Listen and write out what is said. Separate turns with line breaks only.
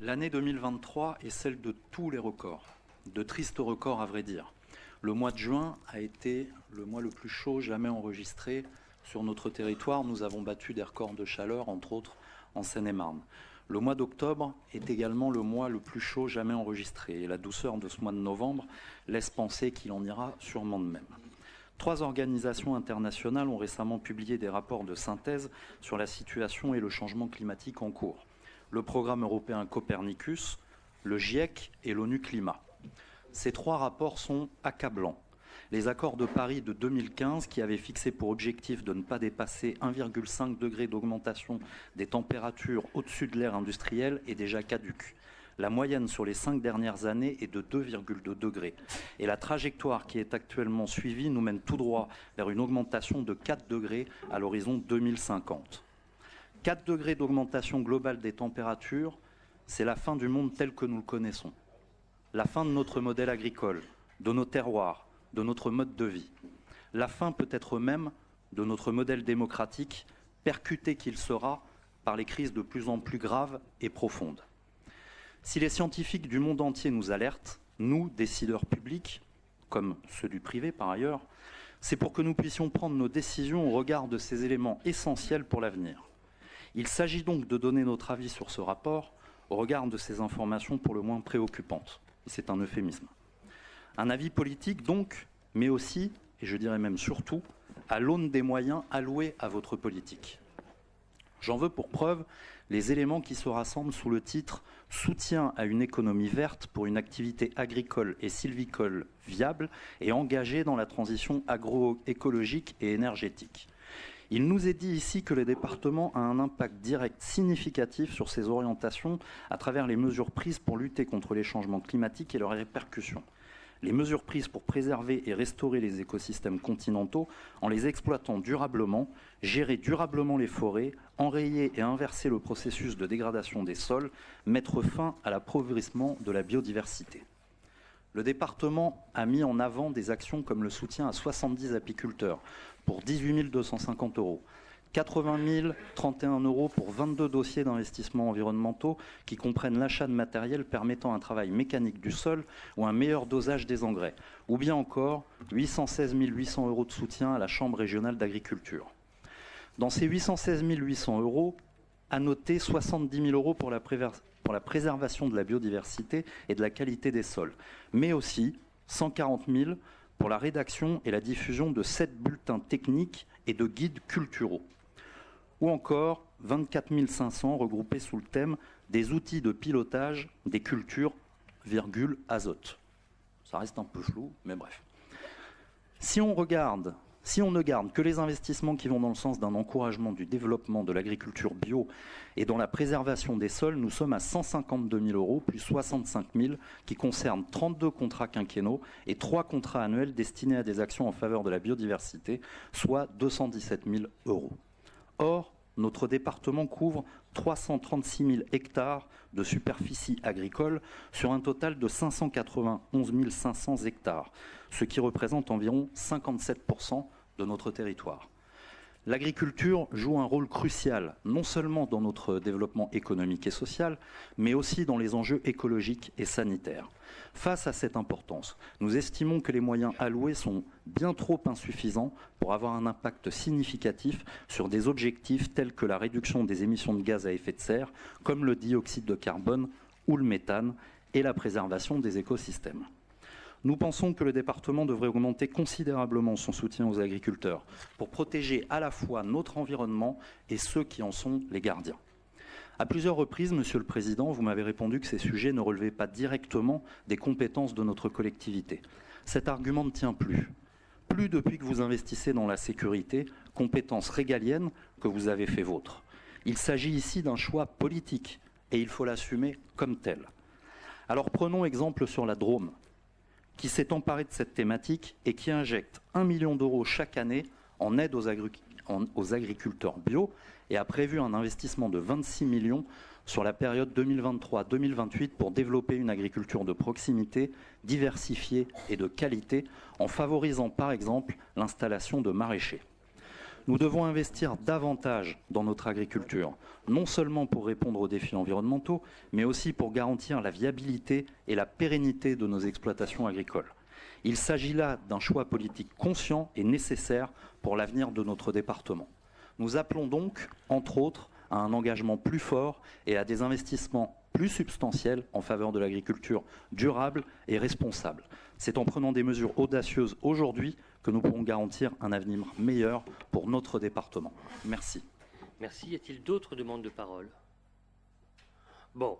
L'année 2023 est celle de tous les records, de tristes records à vrai dire. Le mois de juin a été le mois le plus chaud jamais enregistré sur notre territoire. Nous avons battu des records de chaleur, entre autres en Seine-et-Marne. Le mois d'octobre est également le mois le plus chaud jamais enregistré. Et la douceur de ce mois de novembre laisse penser qu'il en ira sûrement de même. 3 organisations internationales ont récemment publié des rapports de synthèse sur la situation et le changement climatique en cours. Le programme européen Copernicus, le GIEC et l'ONU Climat. Ces 3 rapports sont accablants. Les accords de Paris de 2015, qui avaient fixé pour objectif de ne pas dépasser 1,5 degré d'augmentation des températures au-dessus de l'ère industrielle, est déjà caduque. La moyenne sur les 5 dernières années est de 2,2 degrés. Et la trajectoire qui est actuellement suivie nous mène tout droit vers une augmentation de 4 degrés à l'horizon 2050. 4 degrés d'augmentation globale des températures, c'est la fin du monde tel que nous le connaissons. La fin de notre modèle agricole, de nos terroirs, de notre mode de vie. La fin peut-être même de notre modèle démocratique, percuté qu'il sera par les crises de plus en plus graves et profondes. Si les scientifiques du monde entier nous alertent, nous, décideurs publics, comme ceux du privé par ailleurs, c'est pour que nous puissions prendre nos décisions au regard de ces éléments essentiels pour l'avenir. Il s'agit donc de donner notre avis sur ce rapport au regard de ces informations pour le moins préoccupantes. C'est un euphémisme. Un avis politique donc, mais aussi, et je dirais même surtout, à l'aune des moyens alloués à votre politique. J'en veux pour preuve les éléments qui se rassemblent sous le titre « Soutien à une économie verte pour une activité agricole et sylvicole viable et engagée dans la transition agroécologique et énergétique ». Il nous est dit ici que le département a un impact direct significatif sur ces orientations à travers les mesures prises pour lutter contre les changements climatiques et leurs répercussions. Les mesures prises pour préserver et restaurer les écosystèmes continentaux en les exploitant durablement, gérer durablement les forêts, enrayer et inverser le processus de dégradation des sols, mettre fin à l'appauvrissement de la biodiversité. Le département a mis en avant des actions comme le soutien à 70 apiculteurs pour 18 250 €, 80 031 € pour 22 dossiers d'investissement environnementaux qui comprennent l'achat de matériel permettant un travail mécanique du sol ou un meilleur dosage des engrais, ou bien encore 816 800 € de soutien à la Chambre régionale d'agriculture. Dans ces 816 800 €, à noter 70 000 € pour la préservation de la biodiversité et de la qualité des sols, mais aussi 140 000 € pour la rédaction et la diffusion de 7 bulletins techniques et de guides culturaux. Ou encore 24 500 € regroupés sous le thème des outils de pilotage des cultures, azote. Ça reste un peu flou, mais bref. Si on ne garde que les investissements qui vont dans le sens d'un encouragement du développement de l'agriculture bio et dans la préservation des sols, nous sommes à 152 000 € plus 65 000 qui concernent 32 contrats quinquennaux et 3 contrats annuels destinés à des actions en faveur de la biodiversité, soit 217 000 €. Or, notre département couvre 336 000 hectares de superficie agricole sur un total de 591 500 hectares, ce qui représente environ 57% de notre territoire. L'agriculture joue un rôle crucial, non seulement dans notre développement économique et social, mais aussi dans les enjeux écologiques et sanitaires. Face à cette importance, nous estimons que les moyens alloués sont bien trop insuffisants pour avoir un impact significatif sur des objectifs tels que la réduction des émissions de gaz à effet de serre, comme le dioxyde de carbone ou le méthane, et la préservation des écosystèmes. Nous pensons que le département devrait augmenter considérablement son soutien aux agriculteurs pour protéger à la fois notre environnement et ceux qui en sont les gardiens. À plusieurs reprises, Monsieur le Président, vous m'avez répondu que ces sujets ne relevaient pas directement des compétences de notre collectivité. Cet argument ne tient plus. Plus depuis que vous investissez dans la sécurité, compétence régalienne que vous avez fait vôtre. Il s'agit ici d'un choix politique et il faut l'assumer comme tel. Alors prenons exemple sur la Drôme, qui s'est emparé de cette thématique et qui injecte 1 million € chaque année en aide aux agriculteurs bio et a prévu un investissement de 26 millions sur la période 2023-2028 pour développer une agriculture de proximité, diversifiée et de qualité en favorisant par exemple l'installation de maraîchers. Nous devons investir davantage dans notre agriculture, non seulement pour répondre aux défis environnementaux, mais aussi pour garantir la viabilité et la pérennité de nos exploitations agricoles. Il s'agit là d'un choix politique conscient et nécessaire pour l'avenir de notre département. Nous appelons donc, entre autres, à un engagement plus fort et à des investissements plus substantiels en faveur de l'agriculture durable et responsable. C'est en prenant des mesures audacieuses aujourd'hui que nous pourrons garantir un avenir meilleur pour notre département. Merci.
Merci. Y a-t-il d'autres demandes de parole? Bon.